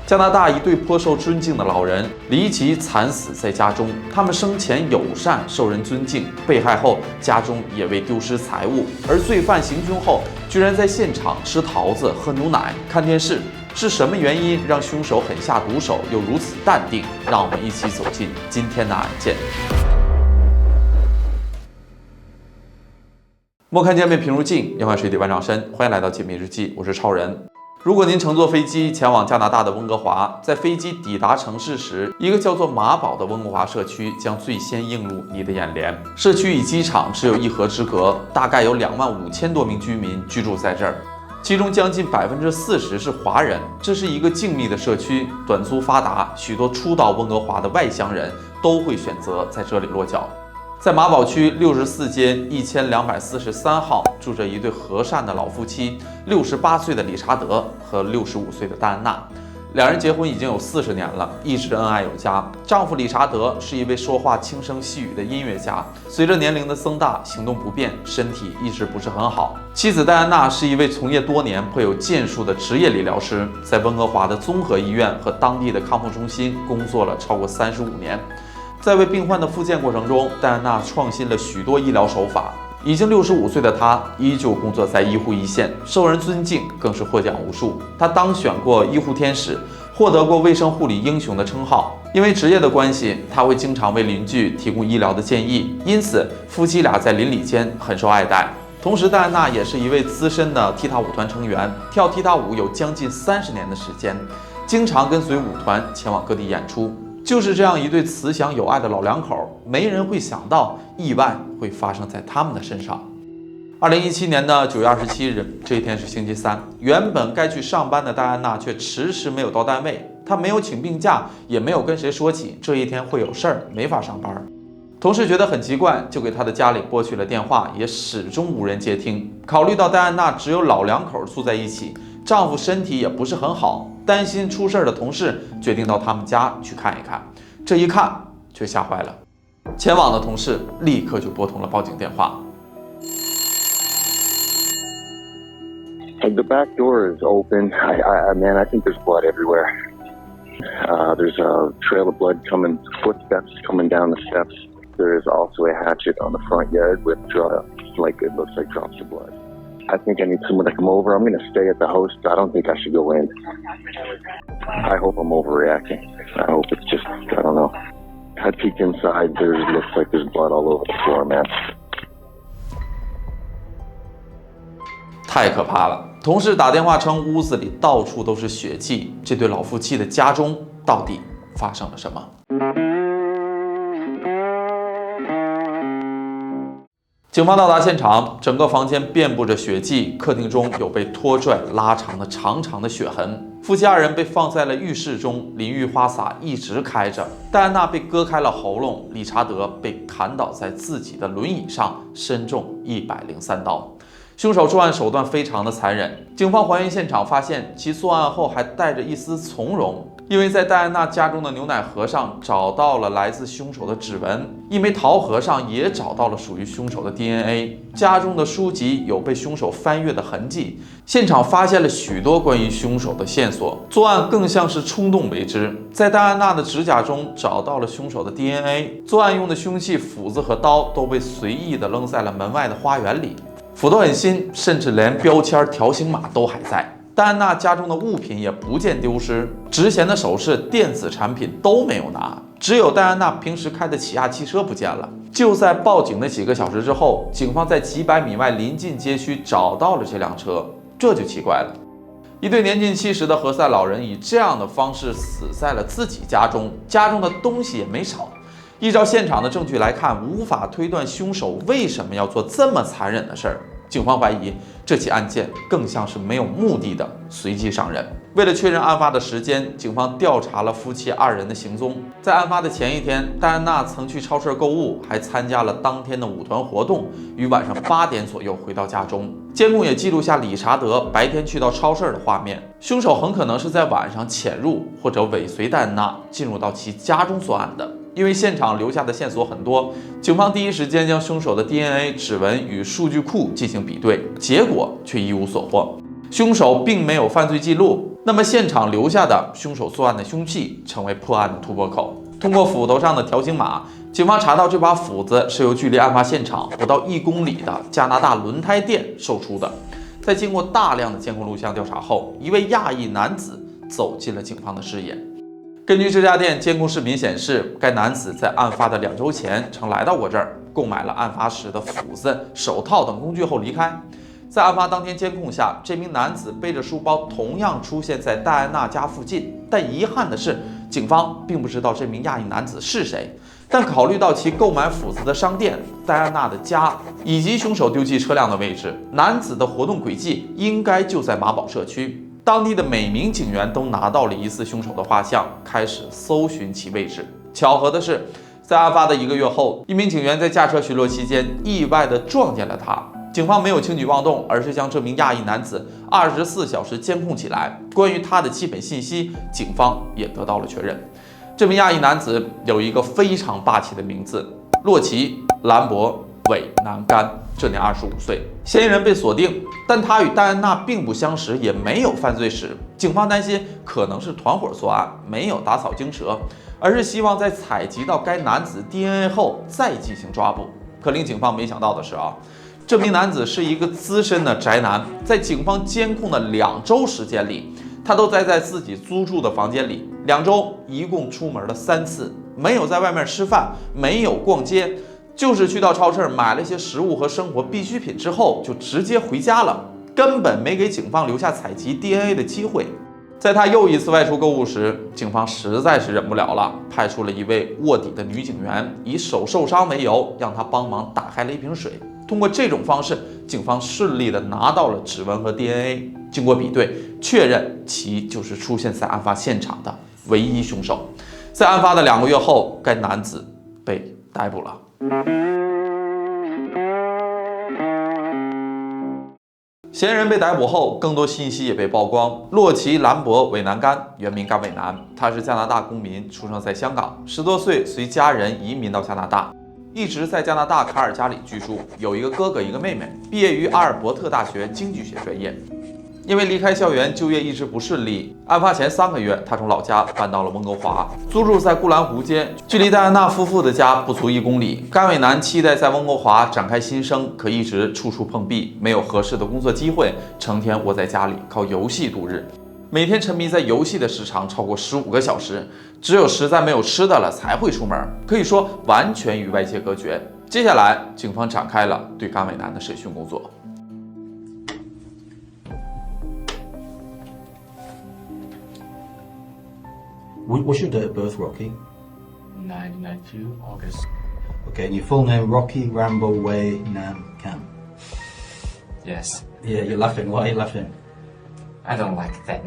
加拿大一对颇受尊敬的老人离奇惨死在家中，他们生前友善，受人尊敬，被害后家中也未丢失财物，而罪犯行凶后居然在现场吃桃子、喝牛奶、看电视。是什么原因让凶手狠下毒手又如此淡定？让我们一起走进今天的案件。莫看见面平如镜，夜晚水底万丈深。欢迎来到解密日记，我是超人。如果您乘坐飞机前往加拿大的温哥华，在飞机抵达城市时，一个叫做马堡的温哥华社区将最先映入你的眼帘。社区与机场只有1河之隔，大概有25000多名居民居住在这儿。其中将近40%是华人，这是一个静谧的社区，短租发达，许多初到温哥华的外乡人都会选择在这里落脚。在马堡区64间1243号住着一对和善的老夫妻，68岁的理查德和65岁的戴安娜。两人结婚已经有40年了，一直恩爱有加。丈夫理查德是一位说话轻声细语的音乐家，随着年龄的增大，行动不便，身体一直不是很好。妻子戴安娜是一位从业多年、颇有建树的职业理疗师，在温哥华的综合医院和当地的康复中心工作了超过35年。在为病患的复健过程中，戴安娜创新了许多医疗手法。已经65岁的她依旧工作在医护一线，受人尊敬，更是获奖无数。她当选过医护天使，获得过卫生护理英雄的称号。因为职业的关系，她会经常为邻居提供医疗的建议，因此夫妻俩在邻里间很受爱戴。同时，戴安娜也是一位资深的踢踏舞团成员，跳踢踏舞有将近30年的时间，经常跟随舞团前往各地演出。就是这样一对慈祥有爱的老两口，没人会想到意外会发生在他们的身上。2017年的9月27日，这一天是星期三，原本该去上班的戴安娜却迟迟没有到单位。她没有请病假，也没有跟谁说起这一天会有事儿，没法上班。同事觉得很奇怪，就给她的家里拨去了电话，也始终无人接听。考虑到戴安娜只有老两口住在一起，丈夫身体也不是很好，担心出事的同事决定到他们家去看一看。这一看却吓坏了，前往的同事立刻就拨通了报警电话。The back door is open. Man, I think there's blood everywhere. There's a trail of blood coming, footsteps coming down the steps. There is also a hatchet on the front yard with it looks like drops of blood. I think I need someone to come over. I'm going to stay at the house. I don't think I should go in. I hope I'm overreacting. I hope it's just, I don't know. I peeked inside. Looks like there's blood all over the floor, man. 太可怕了！同事打电话称屋子里到处都是血迹，这对老夫妻的家中到底发生了什么？警方到达现场，整个房间遍布着血迹，客厅中有被拖拽拉长的长长的血痕。夫妻2人被放在了浴室中，淋浴花洒一直开着。戴安娜被割开了喉咙，理查德被砍倒在自己的轮椅上，身中103刀。凶手作案手段非常的残忍，警方还原现场发现其作案后还带着一丝从容，因为在戴安娜家中的牛奶盒上找到了来自凶手的指纹，一枚桃核上也找到了属于凶手的 DNA， 家中的书籍有被凶手翻阅的痕迹，现场发现了许多关于凶手的线索，作案更像是冲动为之。在戴安娜的指甲中找到了凶手的 DNA， 作案用的凶器斧子和刀都被随意地扔在了门外的花园里。斧头很新，甚至连标签、条形码都还在。戴安娜家中的物品也不见丢失，值钱的首饰、电子产品都没有拿，只有戴安娜平时开的起亚汽车不见了。就在报警的几个小时之后，警方在几百米外临近街区找到了这辆车，这就奇怪了。一对年近70的和善老人以这样的方式死在了自己家中，家中的东西也没少。依照现场的证据来看，无法推断凶手为什么要做这么残忍的事儿。警方怀疑这起案件更像是没有目的的随机伤人。为了确认案发的时间，警方调查了夫妻2人的行踪。在案发的前一天，戴安娜曾去超市购物，还参加了当天的舞团活动，于晚上8点左右回到家中。监控也记录下理查德白天去到超市的画面。凶手很可能是在晚上潜入或者尾随戴安娜进入到其家中作案的。因为现场留下的线索很多，警方第一时间将凶手的 DNA 指纹与数据库进行比对，结果却一无所获。凶手并没有犯罪记录，那么现场留下的凶手作案的凶器成为破案的突破口。通过斧头上的条形码，警方查到这把斧子是由距离案发现场不到1公里的加拿大轮胎店售出的。在经过大量的监控录像调查后，一位亚裔男子走进了警方的视野。根据这家店监控视频显示，该男子在案发的2周前曾来到过这儿，购买了案发时的斧子、手套等工具后离开。在案发当天监控下，这名男子背着书包同样出现在戴安娜家附近，但遗憾的是，警方并不知道这名亚裔男子是谁。但考虑到其购买斧子的商店、戴安娜的家以及凶手丢弃车辆的位置，男子的活动轨迹应该就在马堡社区。当地的每名警员都拿到了疑似凶手的画像，开始搜寻其位置。巧合的是，在案发的1个月后，一名警员在驾车巡逻期间意外地撞见了他。警方没有轻举妄动，而是将这名亚裔男子24小时监控起来。关于他的基本信息，警方也得到了确认。这名亚裔男子有一个非常霸气的名字：洛奇·兰博·韦南甘，这年25岁。嫌疑人被锁定，但他与戴安娜并不相识，也没有犯罪史。警方担心可能是团伙作案，没有打草惊蛇，而是希望在采集到该男子 DNA 后再进行抓捕。可令警方没想到的是这名男子是一个资深的宅男，在警方监控的2周时间里，他都待在自己租住的房间里。2周一共出门了3次，没有在外面吃饭，没有逛街，就是去到超市买了一些食物和生活必需品之后就直接回家了，根本没给警方留下采集 DNA 的机会。在他又一次外出购物时，警方实在是忍不了了，派出了一位卧底的女警员，以手受伤为由，让他帮忙打开了一瓶水。通过这种方式，警方顺利地拿到了指纹和 DNA， 经过比对，确认其就是出现在案发现场的唯一凶手。在案发的2个月后，该男子被逮捕了。嫌疑人被逮捕后，更多信息也被曝光。洛奇·兰博·韦南甘，原名甘伟南，他是加拿大公民，出生在香港，10多岁随家人移民到加拿大。一直在加拿大卡尔加里居住，有一个哥哥，一个妹妹，毕业于阿尔伯特大学经济学专业。因为离开校园就业一直不顺利，案发前3个月，他从老家搬到了温哥华，租住在固兰湖街，距离戴安娜夫妇的家不足1公里。甘伟南期待在温哥华展开新生，可一直处处碰壁，没有合适的工作机会，成天窝在家里靠游戏度日。每天沉迷在游戏的时长超过15个小时，只有实在没有吃的了才会出门，可以说完全与外界隔绝。接下来，警方展开了对甘伟南的审讯工作。What's your date of birth, Rocky? 1992, August. Okay, and your full name, Rocky Rambo Wei Nam Kam. Yes. Yeah, you're laughing. Why are you laughing? I don't like that.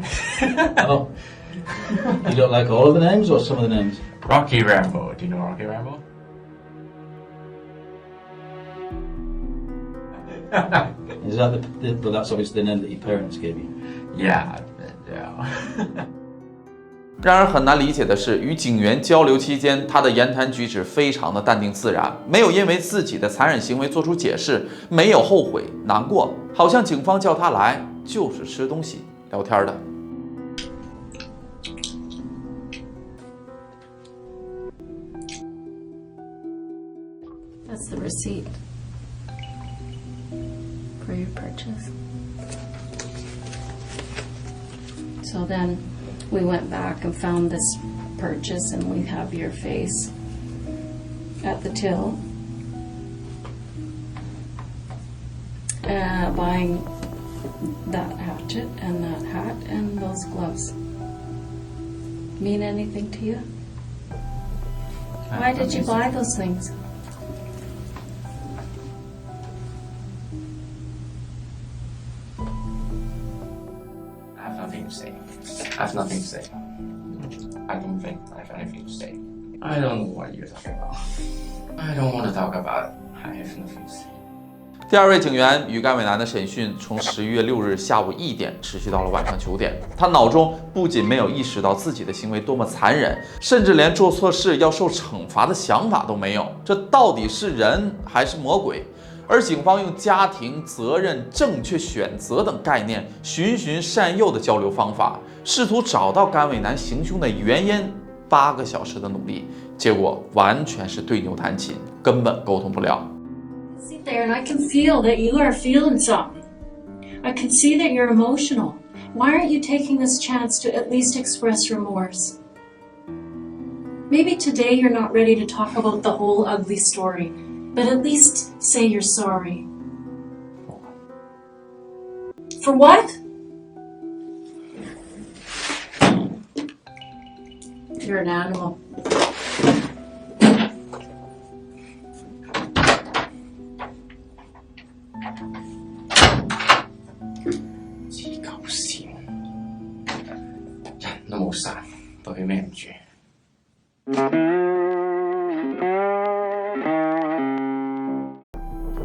Oh. You don't like all of the names or some of the names? Rocky Rambo. Do you know Rocky Rambo? Is that well, that's obviously the name that your parents gave you. Yeah. 然而很难理解的是，与警员交流期间，他的言谈举止非常的淡定自然，没有因为自己的残忍行为做出解释，没有后悔难过，好像警方叫他来就是吃东西聊天的。That's the receipt for your purchase. So then we went back and found this purchase, and we have your face at the till buying that hatchet and that hat and those gloves. Mean anything to you? Why did you buy those things? I have nothing to say. I have nothing to say. I don't think I have anything to say. I don't know what you're talking about. I don't want to talk about it. I have nothing to say. 第2位警员与甘伟南的审讯从11月6日下午1点持续到了晚上9点。他脑中不仅没有意识到自己的行为多么残忍，甚至连做错事要受惩罚的想法都没有。这到底是人还是魔鬼？而警方用家庭、责任、正确选择等概念，循循善诱的交流方法，试图找到甘伟南行凶的原因。8个小时的努力，结果完全是对牛弹琴，根本沟通不了。Sit there and I can feel that you are feeling something. I can see that you're emotional. Why aren't you taking this chance to at least express remorse? Maybe today you're not ready to talk about the whole ugly story, but at least say you're sorry. For what? You're an animal. 黐鳩線，人都冇殺，對咩唔住？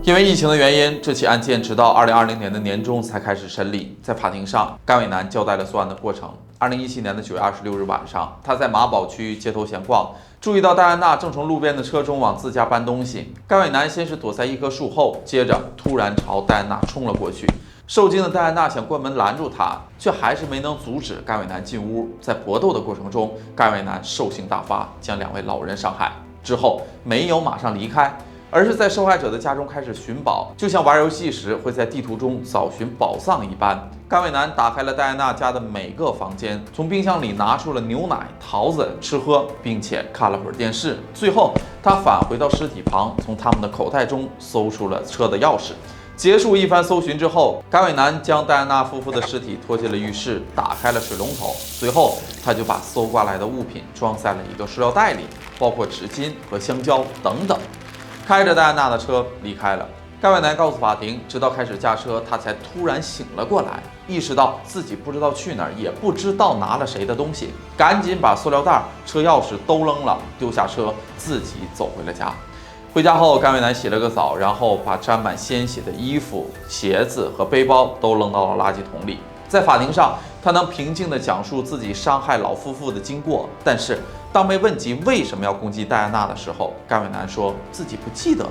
因为疫情的原因，这起案件直到2020年的年中才开始审理。在法庭上，甘伟南交代了作案的过程。2017年9月26日晚上，他在马堡区街头闲逛，注意到戴安娜正从路边的车中往自家搬东西。甘伟南先是躲在一棵树后，接着突然朝戴安娜冲了过去。受惊的戴安娜想关门拦住他，却还是没能阻止甘伟南进屋。在搏斗的过程中，甘伟南兽性大发，将2位老人伤害。之后没有马上离开，而是在受害者的家中开始寻宝，就像玩游戏时会在地图中找寻宝藏一般。甘伟南打开了戴安娜家的每个房间，从冰箱里拿出了牛奶、桃子吃喝，并且看了会儿电视。最后，他返回到尸体旁，从他们的口袋中搜出了车的钥匙。结束一番搜寻之后，甘伟南将戴安娜夫妇的尸体拖进了浴室，打开了水龙头。随后，他就把搜刮来的物品装在了一个塑料袋里，包括纸巾和香蕉等等。开着戴安娜的车离开了。甘伟南告诉法庭，直到开始驾车，他才突然醒了过来，意识到自己不知道去哪儿，也不知道拿了谁的东西，赶紧把塑料袋、车钥匙都扔了，丢下车，自己走回了家。回家后，甘伟南洗了个澡，然后把沾满鲜血的衣服、鞋子和背包都扔到了垃圾桶里。在法庭上，他能平静地讲述自己伤害老夫妇的经过，但是当被问及为什么要攻击戴安娜的时候，甘伟南说自己不记得了。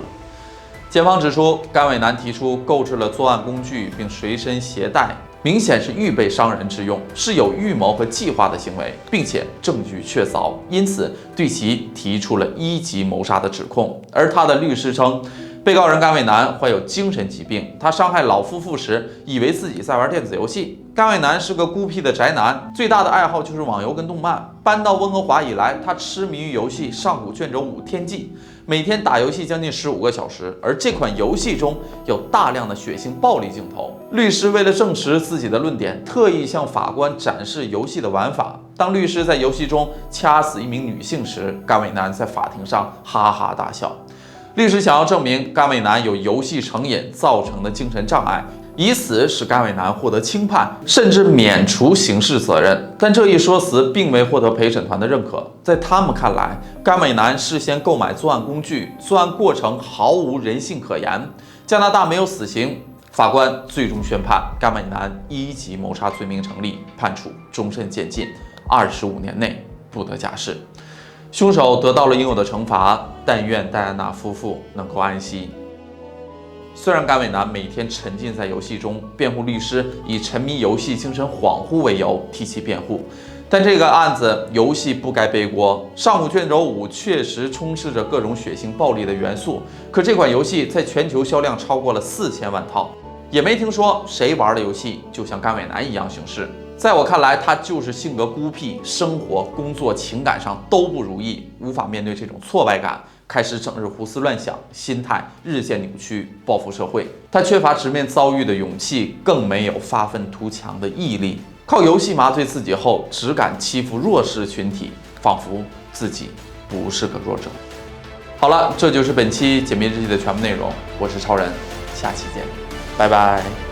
检方指出，甘伟南提出购置了作案工具并随身携带，明显是预备伤人之用，是有预谋和计划的行为，并且证据确凿，因此对其提出了1级谋杀的指控。而他的律师称，被告人甘伟南患有精神疾病，他伤害老夫妇时以为自己在玩电子游戏。甘伟南是个孤僻的宅男，最大的爱好就是网游跟动漫。搬到温哥华以来，他痴迷于游戏《上古卷轴5天际》，每天打游戏将近15个小时，而这款游戏中有大量的血腥暴力镜头。律师为了证实自己的论点，特意向法官展示游戏的玩法。当律师在游戏中掐死一名女性时，甘伟南在法庭上哈哈大笑。律师想要证明甘伟南有游戏成瘾造成的精神障碍，以此使甘伟南获得轻判，甚至免除刑事责任。但这一说辞并没获得陪审团的认可。在他们看来，甘伟南事先购买作案工具，作案过程毫无人性可言。加拿大没有死刑，法官最终宣判甘伟南1级谋杀罪名成立，判处终身监禁，25年内不得假释。凶手得到了应有的惩罚，但愿戴安娜夫妇能够安息。虽然甘伟南每天沉浸在游戏中，辩护律师以沉迷游戏、精神恍惚为由替其辩护，但这个案子游戏不该背锅。上古卷轴5确实充斥着各种血腥暴力的元素，可这款游戏在全球销量超过了4000万套，也没听说谁玩的游戏就像甘伟南一样行事。在我看来，他就是性格孤僻，生活、工作、情感上都不如意，无法面对这种挫败感，开始整日胡思乱想，心态日渐扭曲，报复社会。他缺乏直面遭遇的勇气，更没有发愤图强的毅力，靠游戏麻醉自己后，只敢欺负弱势群体，仿佛自己不是个弱者。好了，这就是本期解密日记的全部内容，我是超人，下期见，拜拜。